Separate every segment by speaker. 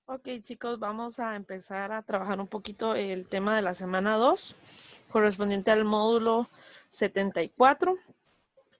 Speaker 1: Ok, chicos, vamos a empezar a trabajar un poquito el tema de la semana 2, correspondiente al módulo 74.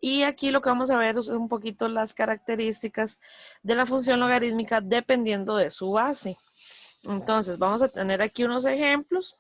Speaker 1: Y aquí lo que vamos a ver es un poquito las características de la función logarítmica dependiendo de su base. Entonces, vamos a tener aquí unos ejemplos.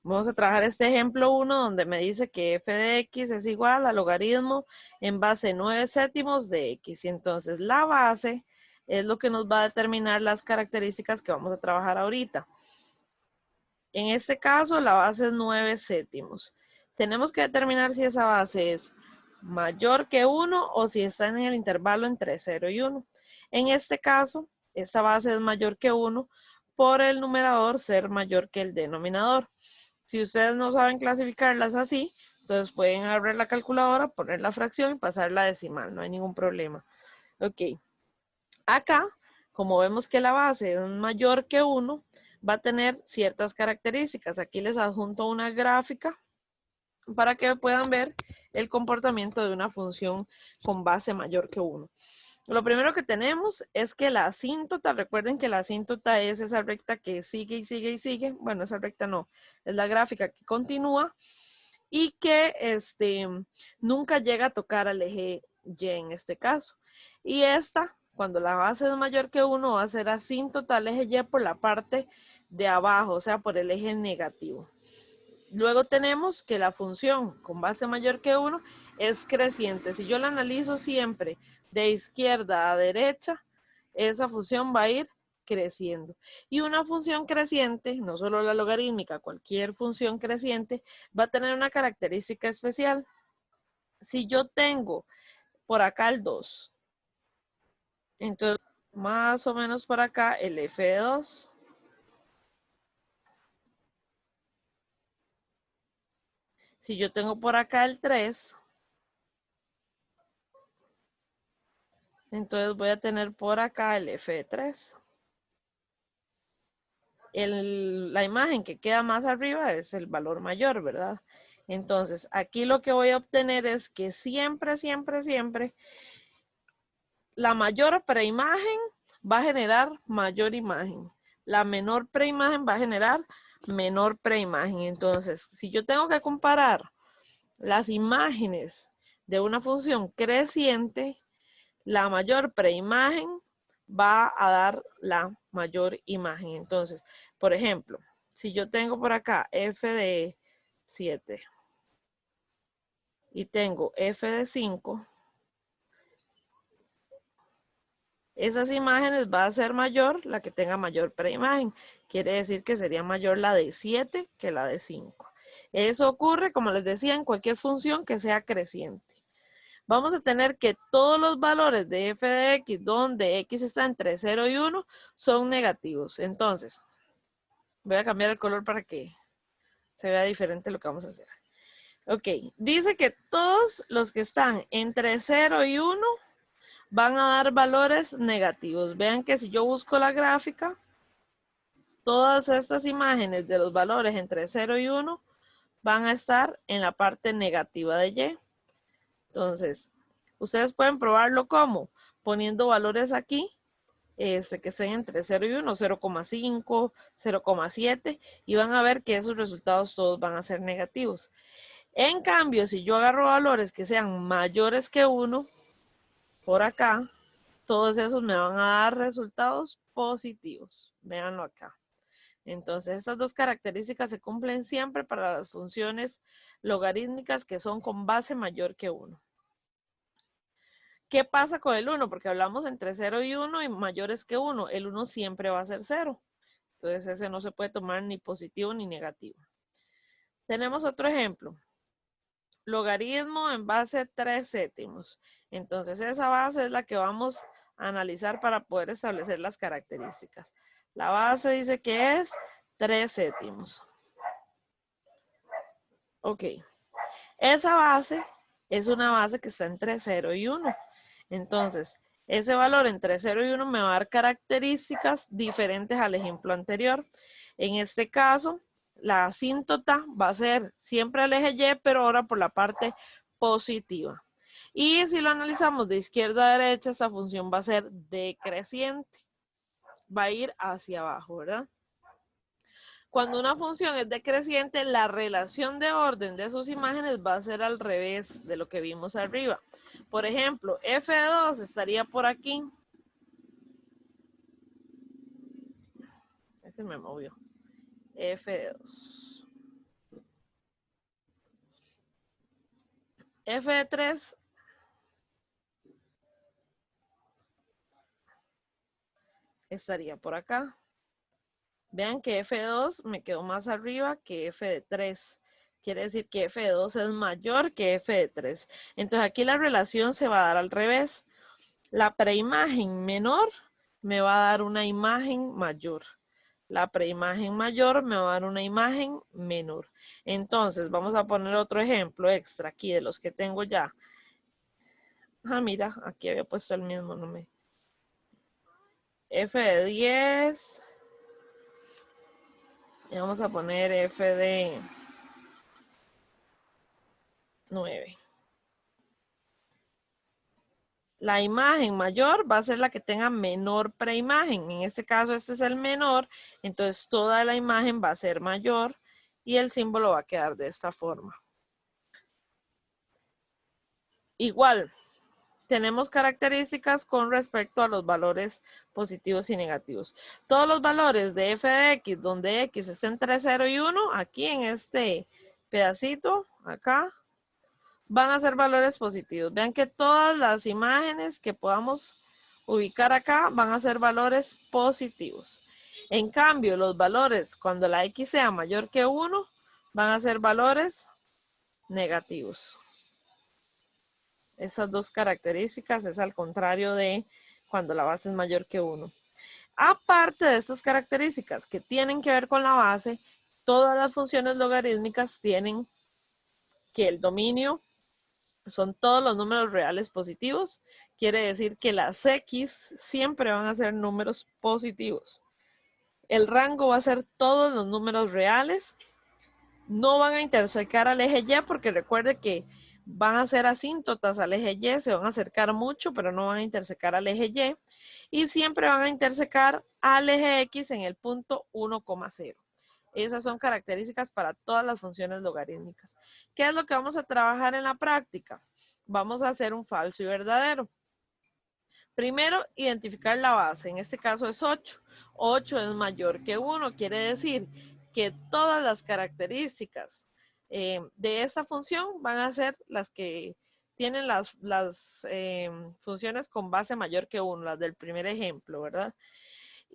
Speaker 1: Vamos a trabajar este ejemplo 1 donde me dice que f de x es igual al logaritmo en base 9 séptimos de x. Y entonces la base es lo que nos va a determinar las características que vamos a trabajar ahorita. En este caso, la base es 9 séptimos. Tenemos que determinar si esa base es mayor que 1 o si está en el intervalo entre 0 y 1. En este caso, esta base es mayor que 1 por el numerador ser mayor que el denominador. Si ustedes no saben clasificarlas así, entonces pueden abrir la calculadora, poner la fracción y pasar la decimal, no hay ningún problema. Ok, acá, como vemos que la base es mayor que 1, va a tener ciertas características. Aquí les adjunto una gráfica para que puedan ver el comportamiento de una función con base mayor que 1. Lo primero que tenemos es que la asíntota, recuerden que la asíntota es esa recta que sigue y sigue y sigue. Bueno, esa recta no, es la gráfica que continúa y que nunca llega a tocar al eje Y en este caso. Y esta, cuando la base es mayor que 1, va a ser asíntota al eje Y por la parte de abajo, o sea, por el eje negativo. Luego tenemos que la función con base mayor que 1 es creciente. Si yo la analizo siempre de izquierda a derecha, esa función va a ir creciendo. Y una función creciente, no solo la logarítmica, cualquier función creciente, va a tener una característica especial. Si yo tengo por acá el 2, entonces más o menos por acá el f de 2. Si yo tengo por acá el 3, entonces voy a tener por acá el f de 3. La imagen que queda más arriba es el valor mayor, ¿verdad? Entonces, aquí lo que voy a obtener es que siempre, siempre, siempre, la mayor preimagen va a generar mayor imagen. La menor preimagen va a generar menor preimagen. Entonces, si yo tengo que comparar las imágenes de una función creciente, la mayor preimagen va a dar la mayor imagen. Entonces, por ejemplo, si yo tengo por acá f de 7 y tengo f de 5, esas imágenes va a ser mayor la que tenga mayor preimagen. Quiere decir que sería mayor la de 7 que la de 5. Eso ocurre, como les decía, en cualquier función que sea creciente. Vamos a tener que todos los valores de f de x, donde x está entre 0 y 1, son negativos. Entonces, voy a cambiar el color para que se vea diferente lo que vamos a hacer. Ok, dice que todos los que están entre 0 y 1 van a dar valores negativos. Vean que si yo busco la gráfica, todas estas imágenes de los valores entre 0 y 1 van a estar en la parte negativa de Y. Entonces, ustedes pueden probarlo como poniendo valores aquí, que estén entre 0 y 1, 0,5, 0,7, y van a ver que esos resultados todos van a ser negativos. En cambio, si yo agarro valores que sean mayores que 1, por acá, todos esos me van a dar resultados positivos. Véanlo acá. Entonces, estas dos características se cumplen siempre para las funciones logarítmicas que son con base mayor que 1. ¿Qué pasa con el 1? Porque hablamos entre 0 y 1 y mayores que 1. El 1 siempre va a ser 0. Entonces, ese no se puede tomar ni positivo ni negativo. Tenemos otro ejemplo. Logaritmo en base 3 séptimos. Entonces, esa base es la que vamos a analizar para poder establecer las características. La base dice que es 3 séptimos. Ok. Esa base es una base que está entre 0 y 1. Entonces, ese valor entre 0 y 1 me va a dar características diferentes al ejemplo anterior. En este caso, la asíntota va a ser siempre al eje Y, pero ahora por la parte positiva. Y si lo analizamos de izquierda a derecha, esta función va a ser decreciente. va a ir hacia abajo, ¿verdad? Cuando una función es decreciente, la relación de orden de sus imágenes va a ser al revés de lo que vimos arriba. Por ejemplo, f de 2 estaría por aquí. Este me movió. F de 2. F de 3 estaría por acá. Vean que f de 2 me quedó más arriba que f de 3. Quiere decir que f de 2 es mayor que f de 3. Entonces aquí la relación se va a dar al revés. La preimagen menor me va a dar una imagen mayor. La preimagen mayor me va a dar una imagen menor. Entonces vamos a poner otro ejemplo extra aquí de los que tengo ya. Ah, mira, aquí había puesto el mismo nombre. F de 10. Y vamos a poner F de 9. La imagen mayor va a ser la que tenga menor preimagen. En este caso, este es el menor, entonces toda la imagen va a ser mayor y el símbolo va a quedar de esta forma. Igual, tenemos características con respecto a los valores positivos y negativos. Todos los valores de f de x, donde x está entre 0 y 1, aquí en este pedacito, acá, van a ser valores positivos. Vean que todas las imágenes que podamos ubicar acá van a ser valores positivos. En cambio, los valores cuando la x sea mayor que 1 van a ser valores negativos. Esas dos características es al contrario de cuando la base es mayor que 1. Aparte de estas características que tienen que ver con la base, todas las funciones logarítmicas tienen que el dominio son todos los números reales positivos. Quiere decir que las X siempre van a ser números positivos. El rango va a ser todos los números reales. No van a intersecar al eje Y porque recuerde que van a ser asíntotas al eje Y, se van a acercar mucho, pero no van a intersecar al eje Y. Y siempre van a intersecar al eje X en el punto 1,0. Esas son características para todas las funciones logarítmicas. ¿Qué es lo que vamos a trabajar en la práctica? Vamos a hacer un falso y verdadero. Primero, identificar la base. En este caso es 8. 8 es mayor que 1. Quiere decir que todas las características de esta función van a ser las que tienen las funciones con base mayor que 1, las del primer ejemplo, ¿verdad?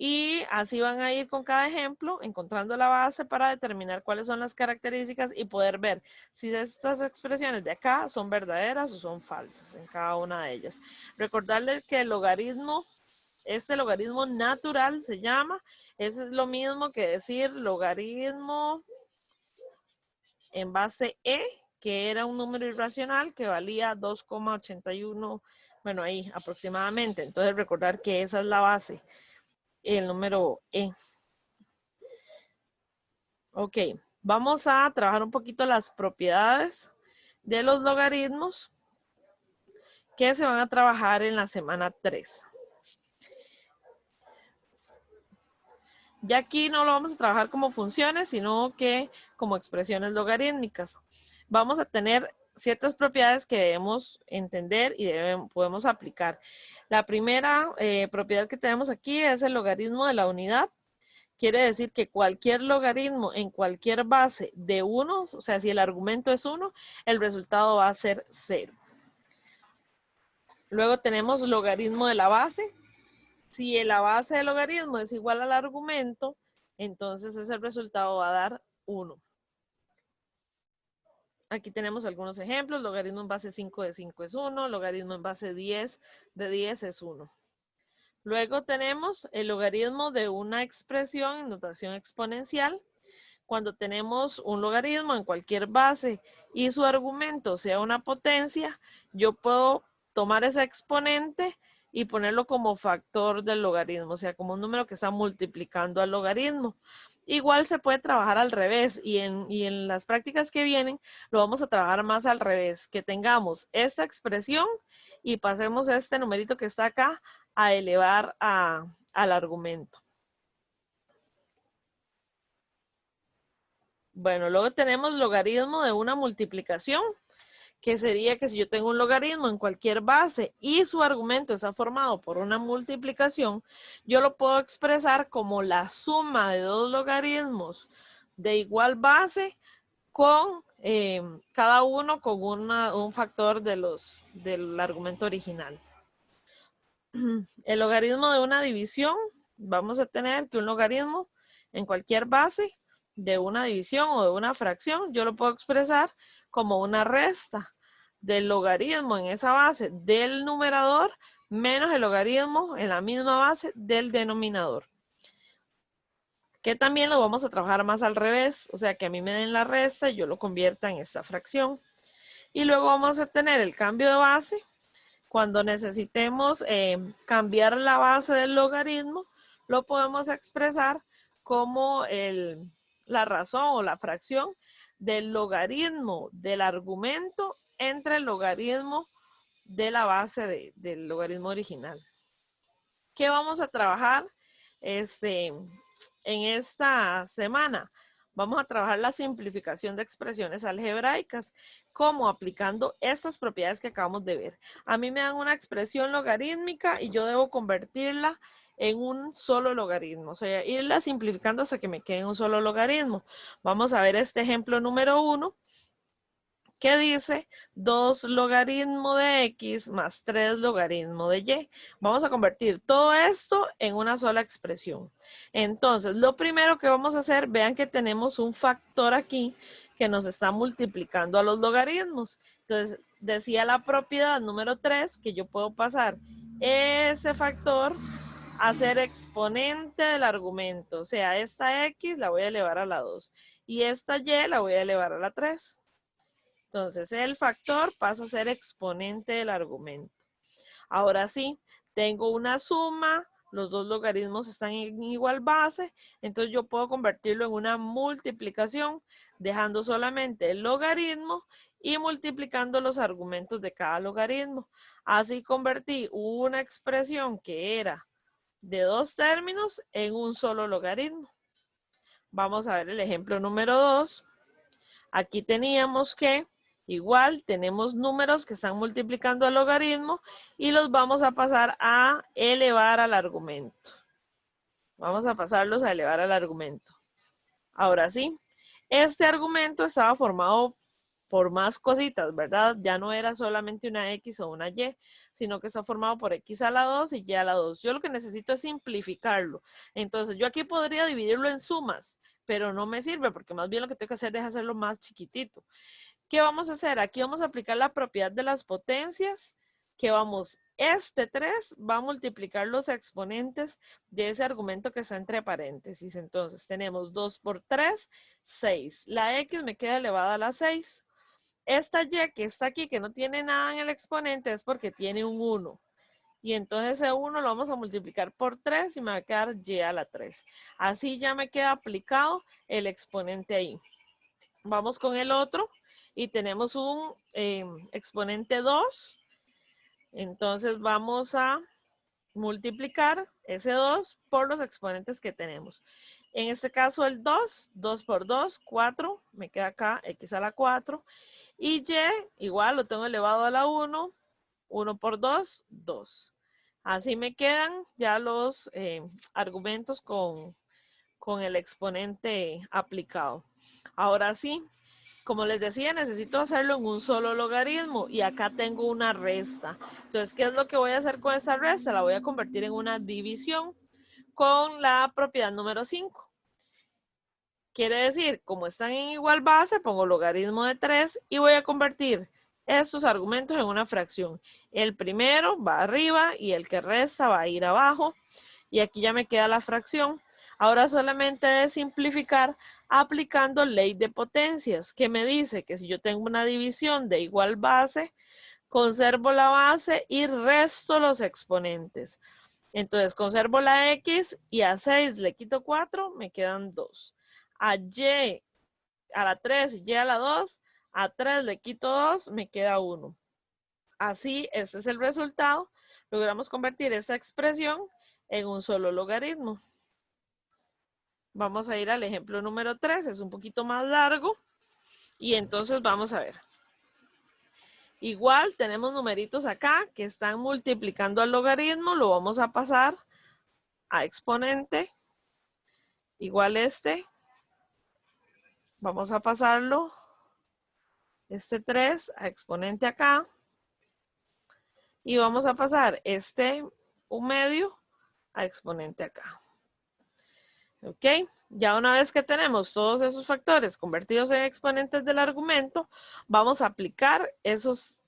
Speaker 1: Y así van a ir con cada ejemplo, encontrando la base para determinar cuáles son las características y poder ver si estas expresiones de acá son verdaderas o son falsas en cada una de ellas. Recordarles que el logaritmo, este logaritmo natural se llama, es lo mismo que decir logaritmo en base E, que era un número irracional que valía 2,81, bueno, ahí aproximadamente. Entonces recordar que esa es la base, el número E. Ok, vamos a trabajar un poquito las propiedades de los logaritmos que se van a trabajar en la semana 3. Ya aquí no lo vamos a trabajar como funciones, sino que como expresiones logarítmicas. Vamos a tener ciertas propiedades que debemos entender y podemos aplicar. La primera propiedad que tenemos aquí es el logaritmo de la unidad. Quiere decir que cualquier logaritmo en cualquier base de 1, o sea, si el argumento es 1, el resultado va a ser 0. Luego tenemos logaritmo de la base. Si la base del logaritmo es igual al argumento, entonces ese resultado va a dar 1. Aquí tenemos algunos ejemplos. Logaritmo en base 5 de 5 es 1. Logaritmo en base 10 de 10 es 1. Luego tenemos el logaritmo de una expresión en notación exponencial. Cuando tenemos un logaritmo en cualquier base y su argumento sea una potencia, yo puedo tomar ese exponente y ponerlo como factor del logaritmo, o sea, como un número que está multiplicando al logaritmo. Igual se puede trabajar al revés y en las prácticas que vienen lo vamos a trabajar más al revés, que tengamos esta expresión y pasemos este numerito que está acá a elevar a al argumento. Bueno, luego tenemos logaritmo de una multiplicación, que sería que si yo tengo un logaritmo en cualquier base y su argumento está formado por una multiplicación, yo lo puedo expresar como la suma de dos logaritmos de igual base con cada uno con un factor del argumento original. El logaritmo de una división, vamos a tener que un logaritmo en cualquier base de una división o de una fracción, yo lo puedo expresar como una resta del logaritmo en esa base del numerador menos el logaritmo en la misma base del denominador. Que también lo vamos a trabajar más al revés, o sea que a mí me den la resta y yo lo convierta en esta fracción. Y luego vamos a tener el cambio de base. Cuando necesitemos cambiar la base del logaritmo, lo podemos expresar como la razón o la fracción del logaritmo del argumento entre el logaritmo de la base del logaritmo original. ¿Qué vamos a trabajar en esta semana? Vamos a trabajar la simplificación de expresiones algebraicas, como aplicando estas propiedades que acabamos de ver. A mí me dan una expresión logarítmica y yo debo convertirla en un solo logaritmo, o sea, irla simplificando hasta que me quede un solo logaritmo. Vamos a ver este ejemplo número 1, que dice 2 logaritmo de x más 3 logaritmo de y. Vamos a convertir todo esto en una sola expresión. Entonces, lo primero que vamos a hacer, vean que tenemos un factor aquí que nos está multiplicando a los logaritmos. Entonces, decía la propiedad número 3 que yo puedo pasar ese factor a ser exponente del argumento. O sea, esta x la voy a elevar a la 2 y esta y la voy a elevar a la 3. Entonces, el factor pasa a ser exponente del argumento. Ahora sí, tengo una suma, los dos logaritmos están en igual base, entonces yo puedo convertirlo en una multiplicación, dejando solamente el logaritmo y multiplicando los argumentos de cada logaritmo. Así convertí una expresión que era de dos términos en un solo logaritmo. Vamos a ver el ejemplo número 2. Aquí teníamos que igual tenemos números que están multiplicando al logaritmo y los vamos a pasar a elevar al argumento. Vamos a pasarlos a elevar al argumento. Ahora sí, este argumento estaba formado por más cositas, ¿verdad? Ya no era solamente una X o una Y, sino que está formado por X a la 2 y Y a la 2. Yo lo que necesito es simplificarlo. Entonces, yo aquí podría dividirlo en sumas, pero no me sirve porque más bien lo que tengo que hacer es hacerlo más chiquitito. ¿Qué vamos a hacer? Aquí vamos a aplicar la propiedad de las potencias, que vamos, este 3 va a multiplicar los exponentes de ese argumento que está entre paréntesis. Entonces tenemos 2 por 3, 6. La X me queda elevada a la 6. Esta Y que está aquí, que no tiene nada en el exponente, es porque tiene un 1. Y entonces ese 1 lo vamos a multiplicar por 3 y me va a quedar Y a la 3. Así ya me queda aplicado el exponente ahí. Vamos con el otro y tenemos un exponente 2. Entonces vamos a multiplicar ese 2 por los exponentes que tenemos. En este caso el 2, 2 por 2, 4, me queda acá x a la 4. Y y igual lo tengo elevado a la 1, 1 por 2, 2. Así me quedan ya los argumentos con el exponente aplicado. Ahora sí, como les decía, necesito hacerlo en un solo logaritmo y acá tengo una resta. Entonces, ¿qué es lo que voy a hacer con esta resta? La voy a convertir en una división con la propiedad número 5. Quiere decir, como están en igual base, pongo logaritmo de 3 y voy a convertir estos argumentos en una fracción. El primero va arriba y el que resta va a ir abajo. Y aquí ya me queda la fracción. Ahora solamente de simplificar aplicando ley de potencias, que me dice que si yo tengo una división de igual base, conservo la base y resto los exponentes. Entonces conservo la X y a 6 le quito 4, me quedan 2. A Y a la 3 y Y a la 2, a 3 le quito 2, me queda 1. Así, este es el resultado. Logramos convertir esa expresión en un solo logaritmo. Vamos a ir al ejemplo número 3, es un poquito más largo. Y entonces vamos a ver. Igual tenemos numeritos acá que están multiplicando al logaritmo, lo vamos a pasar a exponente. Igual este, vamos a pasarlo, este 3 a exponente acá. Y vamos a pasar este 1/2 a exponente acá. ¿Ok? Ya una vez que tenemos todos esos factores convertidos en exponentes del argumento, vamos a aplicar esos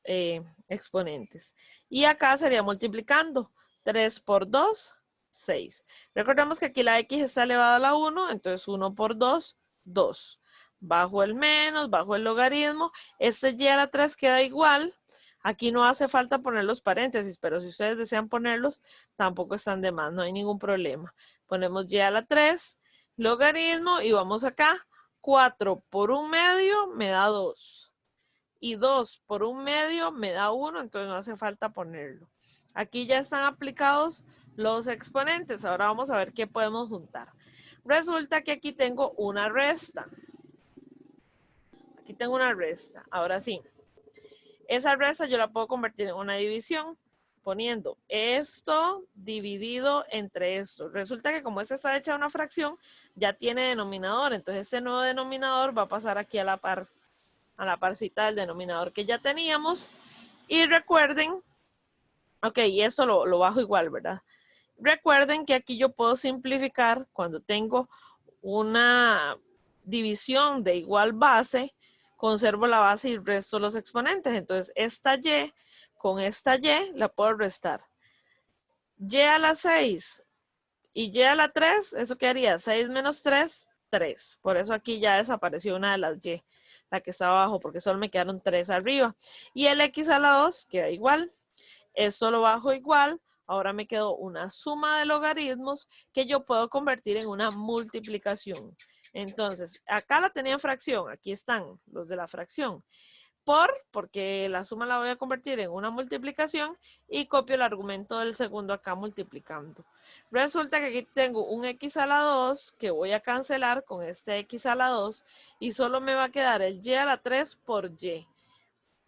Speaker 1: exponentes. Y acá sería multiplicando 3 por 2, 6. Recordemos que aquí la x está elevada a la 1, entonces 1 por 2, 2. Bajo el menos, bajo el logaritmo, este y a la 3 queda igual. Aquí no hace falta poner los paréntesis, pero si ustedes desean ponerlos, tampoco están de más, no hay ningún problema. Ponemos y a la 3, logaritmo, y vamos acá. 4 por 1/2 me da 2. Y 2 por 1/2 me da 1, entonces no hace falta ponerlo. Aquí ya están aplicados los exponentes. Ahora vamos a ver qué podemos juntar. Resulta que aquí tengo una resta. Aquí tengo una resta. Ahora sí. Esa resta yo la puedo convertir en una división poniendo esto dividido entre esto. Resulta que como esta está hecha una fracción, ya tiene denominador. Entonces este nuevo denominador va a pasar aquí a la parcita del denominador que ya teníamos. Y recuerden, ok, y esto lo bajo igual, ¿verdad? Recuerden que aquí yo puedo simplificar cuando tengo una división de igual base, conservo la base y resto los exponentes. Entonces, esta y con esta y la puedo restar. Y a la 6 y y a la 3, ¿eso qué haría? 6 menos 3, 3. Por eso aquí ya desapareció una de las y, la que estaba abajo, porque solo me quedaron 3 arriba. Y el x a la 2 queda igual. Esto lo bajo igual. Ahora me quedó una suma de logaritmos que yo puedo convertir en una multiplicación. Entonces, acá la tenía en fracción. Aquí están los de la fracción. Porque la suma la voy a convertir en una multiplicación y copio el argumento del segundo acá multiplicando. Resulta que aquí tengo un x a la 2 que voy a cancelar con este x a la 2 y solo me va a quedar el y a la 3 por y.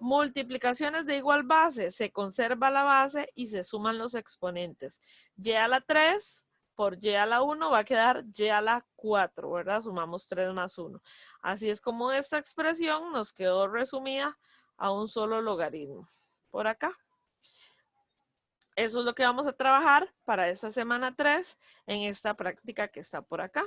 Speaker 1: Multiplicaciones de igual base, se conserva la base y se suman los exponentes. Y a la 3 por y a la 1 va a quedar y a la 4, ¿verdad? Sumamos 3 más 1. Así es como esta expresión nos quedó resumida a un solo logaritmo. Por acá. Eso es lo que vamos a trabajar para esta semana 3 en esta práctica que está por acá.